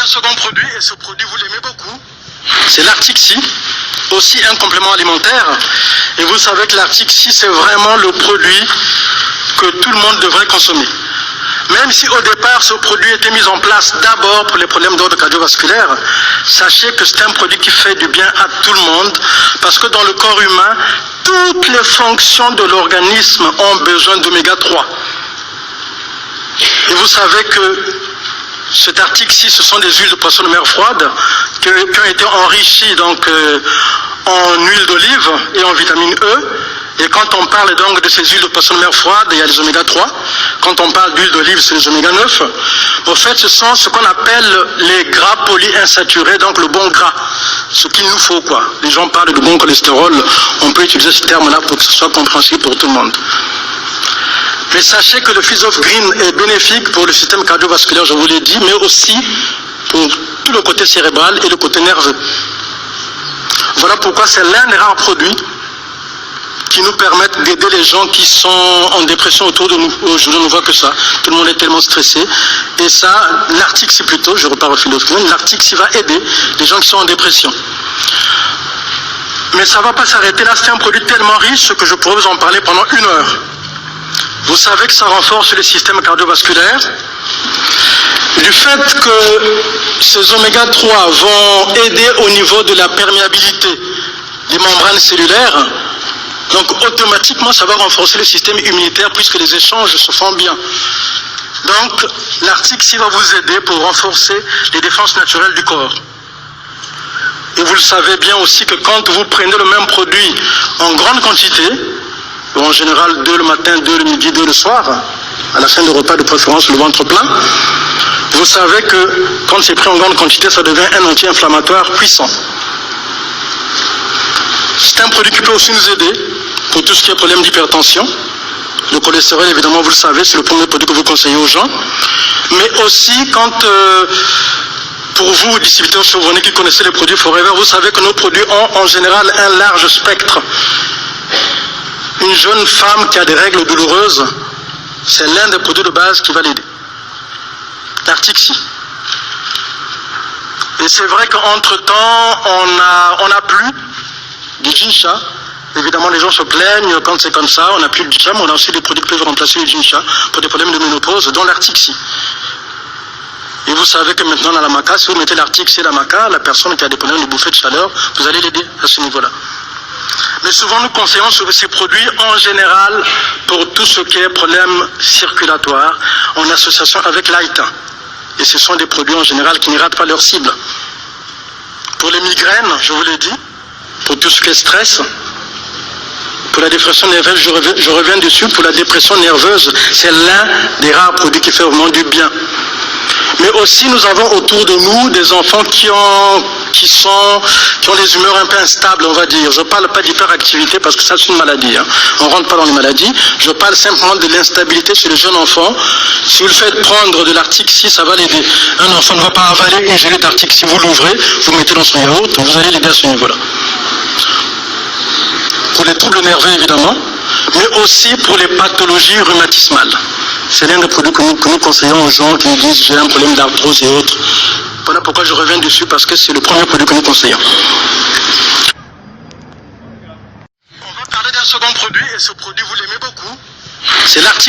second produit, et ce produit vous l'aimez beaucoup, c'est l'Artixi, aussi un complément alimentaire. Et vous savez que l'Artixi, c'est vraiment le produit que tout le monde devrait consommer. Même si au départ ce produit était mis en place d'abord pour les problèmes d'ordre cardiovasculaire, sachez que c'est un produit qui fait du bien à tout le monde, parce que dans le corps humain, toutes les fonctions de l'organisme ont besoin d'oméga 3. Et vous savez que cet Artixi, ce sont des huiles de poisson de mer froide qui ont été enrichies donc, en huile d'olive et en vitamine E. Et quand on parle donc de ces huiles de poisson de mer froide, il y a les oméga 3. Quand on parle d'huile d'olive, c'est les oméga 9. En fait, ce sont ce qu'on appelle les gras polyinsaturés, donc le bon gras. Ce qu'il nous faut, quoi. Les gens parlent de bon cholestérol. On peut utiliser ce terme-là pour que ce soit compréhensible pour tout le monde. Mais sachez que le Fizz of Green est bénéfique pour le système cardiovasculaire, je vous l'ai dit, mais aussi pour tout le côté cérébral et le côté nerveux. Voilà pourquoi c'est l'un des rares produits qui nous permettent d'aider les gens qui sont en dépression autour de nous. Aujourd'hui, on ne voit que ça. Tout le monde est tellement stressé. Et ça, l'Artixi plutôt, je repars au fil d'autre, l'Artixi va aider les gens qui sont en dépression. Mais ça ne va pas s'arrêter là. C'est un produit tellement riche que je pourrais vous en parler pendant 1 heure. Vous savez que ça renforce le système cardiovasculaire. Du fait que ces oméga 3 vont aider au niveau de la perméabilité des membranes cellulaires, donc automatiquement ça va renforcer le système immunitaire puisque les échanges se font bien. Donc l'Artixi va vous aider pour renforcer les défenses naturelles du corps. Et vous le savez bien aussi que quand vous prenez le même produit en grande quantité, en général 2 le matin, 2 le midi, 2 le soir, à la fin du repas de préférence le ventre plein, vous savez que quand c'est pris en grande quantité, ça devient un anti-inflammatoire puissant. C'est un produit qui peut aussi nous aider pour tout ce qui est problème d'hypertension. Le cholestérol, évidemment, vous le savez, c'est le premier produit que vous conseillez aux gens. Mais aussi, quand, pour vous, distributeurs chevronnés qui connaissez les produits Forever, vous savez que nos produits ont en général un large spectre. Une jeune femme qui a des règles douloureuses, c'est l'un des produits de base qui va l'aider. L'Artixi. Et c'est vrai qu'entre-temps, on n'a plus du Jincha. Évidemment, les gens se plaignent quand c'est comme ça, on n'a plus de Jincha, mais on a aussi des produits qui peuvent remplacer le Jincha pour des problèmes de ménopause, dont l'Artixi. Et vous savez que maintenant dans la maca, si vous mettez l'Artixi et la maca, la personne qui a des problèmes de bouffée de chaleur, vous allez l'aider à ce niveau-là. Mais souvent nous conseillons sur ces produits en général pour tout ce qui est problème circulatoire en association avec l'AITA. Et ce sont des produits en général qui ne ratent pas leur cible. Pour les migraines, je vous l'ai dit, pour tout ce qui est stress, pour la dépression nerveuse, je reviens dessus, pour la dépression nerveuse, c'est l'un des rares produits qui fait vraiment du bien. Mais aussi nous avons autour de nous des enfants qui ont des humeurs un peu instables, on va dire. Je ne parle pas d'hyperactivité parce que ça c'est une maladie. Hein. On ne rentre pas dans les maladies. Je parle simplement de l'instabilité chez les jeunes enfants. Si vous le faites prendre de l'Artixi, ça va l'aider. Un enfant ne va pas avaler une gelée d'Artixi. Vous l'ouvrez, vous mettez dans son yaourt, vous allez l'aider à ce niveau-là. Pour les troubles nerveux évidemment, mais aussi pour les pathologies rhumatismales. C'est l'un des produits que nous conseillons aux gens qui nous disent j'ai un problème d'arthrose et autres. Voilà pourquoi je reviens dessus, parce que c'est le premier produit que nous conseillons. On va parler d'un second produit, et ce produit vous l'aimez beaucoup. C'est l'Artixi.